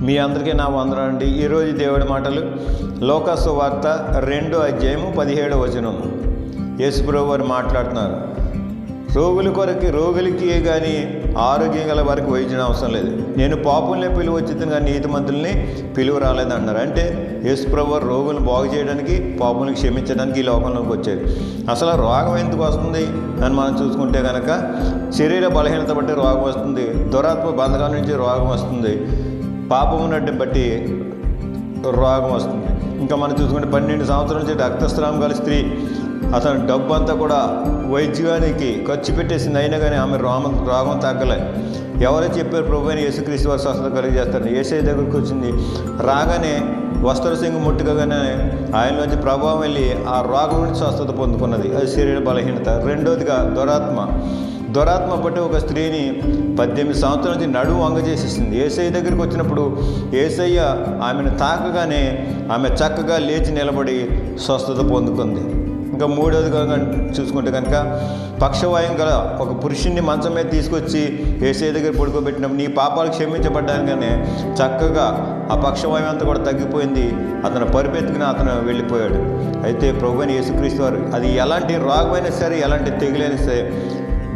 మీ అందరికీ నా వందనండి. ఈరోజు దేవుడి మాటలు లోకాసు వార్త 2:17 యేసుప్రభు వారు మాట్లాడుతున్నారు. రోగులకి కానీ ఆరోగ్యం గల వారికి వైద్యం అవసరం లేదు, నేను పాపుల్ని పిలువ వచ్చింది కానీ నీతిమంతుల్ని పిలువ రాలేదన్నారు. అంటే యేసుప్రభు వారు రోగులను బాగు చేయడానికి, పాపుల్ని క్షమించడానికి ఈ లోకంలోకి వచ్చారు. అసలు రోగం ఎందుకు వస్తుంది అని మనం చూసుకుంటే కనుక శరీర బలహీనత బట్టి రోగం వస్తుంది, దురాత్మ బంధకాల నుంచి రోగం వస్తుంది, పాపమునడ్డం బట్టి రోగం వస్తుంది. ఇంకా మనం చూసుకుంటే 12 సంవత్సరాల నుంచి రక్తస్రావం గల స్త్రీ, అతను డబ్బు అంతా కూడా వైద్యానికి ఖర్చు పెట్టేసింది, అయినా కానీ ఆమె రోగం తగ్గలే. ఎవరో చెప్పారు ప్రభు అయిన యేసుక్రీస్తు వారు స్వస్థత కలిగజేస్తారు. యేసయ్య దగ్గరికి వచ్చింది, రాగానే వస్త్రసింగు ముట్టుకగానే ఆయనలోంచి ప్రభావం వెళ్ళి ఆ రోగం నుంచి స్వస్థత పొందుకున్నది. అది శరీర బలహీనత. రెండోదిగా దురాత్మ బట్టి ఒక స్త్రీని 18 సంవత్సరాల నుంచి నడుము వంగ చేసేసింది. యేసయ్య దగ్గరికి వచ్చినప్పుడు యేసయ్య ఆమెను తాకగానే ఆమె చక్కగా లేచి నిలబడి స్వస్థత పొందుకుంది. ఇంకా మూడోదిగా చూసుకుంటే కనుక పక్షవాయం గల ఒక పురుషుణ్ణి మంచం మీద తీసుకొచ్చి యేసయ్య దగ్గర పడుకోబెట్టినప్పుడు నీ పాపాలు క్షమించబడ్డానికనే చక్కగా ఆ పక్షవాయం అంతా కూడా తగ్గిపోయింది. అతను పరిపెత్తుకుని అతను వెళ్ళిపోయాడు. అయితే ప్రభువైన యేసుక్రీస్తు వారు అది ఎలాంటి రోగమైనా సరే, ఎలాంటి తెగులైనా సరే,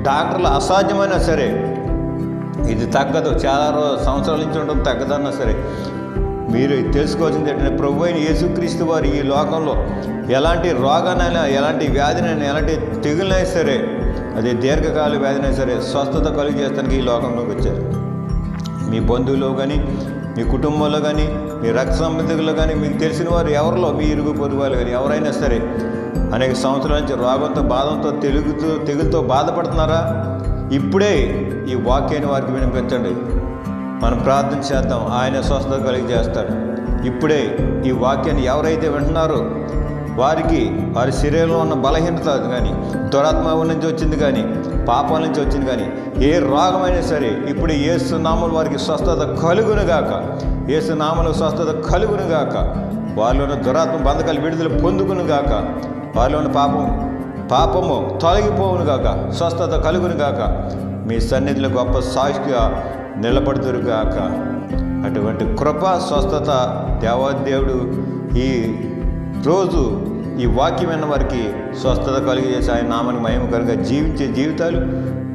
డాక్టర్లు అసాధ్యమైనా సరే ఇది తగ్గదు, చాలా సంవత్సరాల నుంచి ఉండడం తగ్గదన్నా సరే, మీరు తెలుసుకోవాల్సింది ఏంటంటే ప్రభు అయిన యేసుక్రీస్తు వారు ఈ లోకంలో ఎలాంటి రోగానైనా, ఎలాంటి వ్యాధినైనా, ఎలాంటి తెగులైనా సరే, అది దీర్ఘకాల వ్యాధినైనా సరే స్వస్థత కలిగజేస్తానికి ఈ లోకంలోకి వచ్చారు. మీ బంధువులో కానీ, మీ కుటుంబంలో కానీ, మీ రక్త సంబంధికులు కానీ, మీకు తెలిసిన వారు ఎవరిలో, మీ ఇరుగు పొరుగు వాళ్ళు కానీ ఎవరైనా సరే అనేక సంవత్సరాల నుంచి రోగంతో, బాధంతో, తెగులతో బాధపడుతున్నారా? ఇప్పుడే ఈ వాక్యాన్ని వారికి వినిపించండి. మనం ప్రార్థన చేద్దాం, ఆయన స్వస్థత కలిగజేస్తాడు. ఇప్పుడే ఈ వాక్యాన్ని ఎవరైతే వింటున్నారో వారికి, వారి శరీరంలో ఉన్న బలహీనత కానీ, దురాత్మ నుంచి వచ్చింది కానీ, పాపాల నుంచి వచ్చింది కానీ, ఏ రోగమైనా సరే ఇప్పుడు యేసు నామములో వారికి స్వస్థత కలుగునుగాక, యేసు నామములో స్వస్థత కలుగునుగాక, వారిలో ఉన్న దురాత్మ బంధకాలు విడుదల పొందుకునుగాక, వారిలో ఉన్న పాపము తొలగిపోవునుగాక, స్వస్థత కలుగునుగాక, మీ సన్నిధిలో గొప్ప సాక్షిగా నిలబడుదురుగాక. అటువంటి కృప, స్వస్థత దేవాదేవుడు ఈ రోజు ఈ వాక్యమైన వారికి స్వస్థత కలిగజేసి ఆయన నామానికి మహిమకరంగా జీవించే జీవితాలు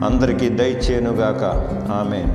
అందరికీ దయచేయునుగాక. ఆమేన్.